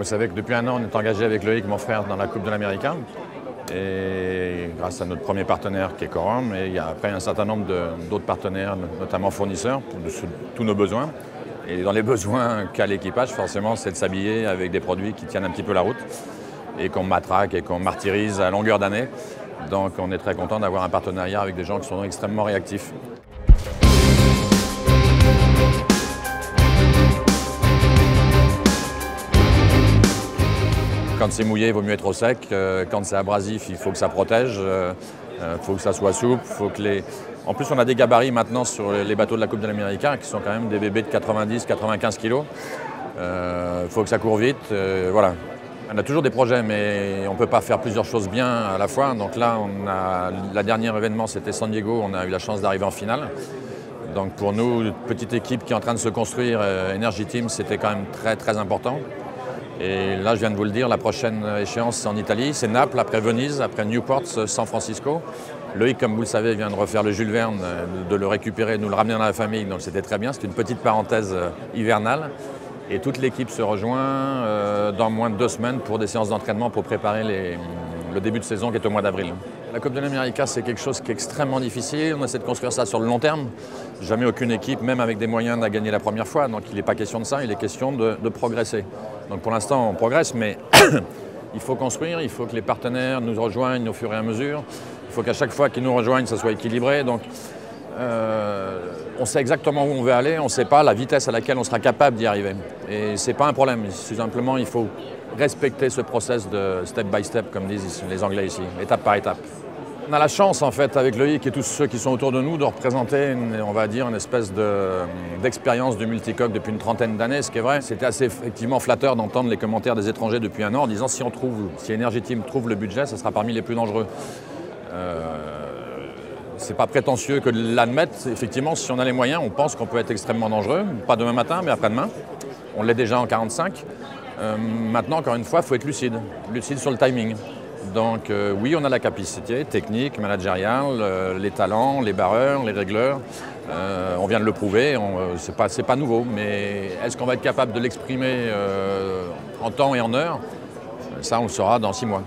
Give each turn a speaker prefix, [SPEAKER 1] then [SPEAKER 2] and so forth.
[SPEAKER 1] savez que depuis un an, on est engagé avec Loïc, mon frère, dans la Coupe de l'Amérique. Et grâce à notre premier partenaire qui est Corum, et il y a après un certain nombre d'autres partenaires, notamment fournisseurs, pour tous nos besoins. Et dans les besoins qu'a l'équipage, forcément, c'est de s'habiller avec des produits qui tiennent un petit peu la route et qu'on matraque et qu'on martyrise à longueur d'année. Donc on est très content d'avoir un partenariat avec des gens qui sont extrêmement réactifs. Quand c'est mouillé, il vaut mieux être au sec. Quand c'est abrasif, il faut que ça protège. Il faut que ça soit souple. En plus, on a des gabarits maintenant sur les bateaux de la Coupe de l'Amérique qui sont quand même des bébés de 90-95 kg. Il faut que ça court vite. Voilà. On a toujours des projets, mais on ne peut pas faire plusieurs choses bien à la fois. Donc là, la dernière événement, c'était San Diego. On a eu la chance d'arriver en finale. Donc pour nous, une petite équipe qui est en train de se construire, Energy Team, c'était quand même très très important. Et là, je viens de vous le dire, la prochaine échéance, c'est en Italie. C'est Naples, après Venise, après Newport, San Francisco. Loïc, comme vous le savez, vient de refaire le Jules Verne, de le récupérer, de nous le ramener dans la famille. Donc c'était très bien. C'est une petite parenthèse hivernale. Et toute l'équipe se rejoint dans moins de 2 semaines pour des séances d'entraînement pour préparer le début de saison qui est au mois d'avril. La Coupe de l'Amérique, c'est quelque chose qui est extrêmement difficile. On essaie de construire ça sur le long terme. Jamais aucune équipe, même avec des moyens, n'a gagné la première fois. Donc il n'est pas question de ça, il est question de progresser. Donc pour l'instant, on progresse, mais il faut construire, il faut que les partenaires nous rejoignent au fur et à mesure. Il faut qu'à chaque fois qu'ils nous rejoignent, ça soit équilibré. Donc, on sait exactement où on veut aller, on ne sait pas la vitesse à laquelle on sera capable d'y arriver. Et ce n'est pas un problème, tout simplement il faut respecter ce process de step by step, comme disent les Anglais ici, étape par étape. On a la chance en fait avec Loïc et tous ceux qui sont autour de nous de représenter on va dire une espèce d'expérience du multicoque depuis une trentaine d'années, ce qui est vrai. C'était assez effectivement flatteur d'entendre les commentaires des étrangers depuis un an en disant si Energy Team trouve le budget, ce sera parmi les plus dangereux. C'est pas prétentieux que de l'admettre. Effectivement, si on a les moyens, on pense qu'on peut être extrêmement dangereux. Pas demain matin, mais après-demain. On l'est déjà en 45. Maintenant, encore une fois, il faut être lucide. Lucide sur le timing. Donc oui, on a la capacité technique, managériale, les talents, les barreurs, les régleurs. On vient de le prouver, c'est pas nouveau. Mais est-ce qu'on va être capable de l'exprimer en temps et en heure? Ça, on le saura dans 6 mois.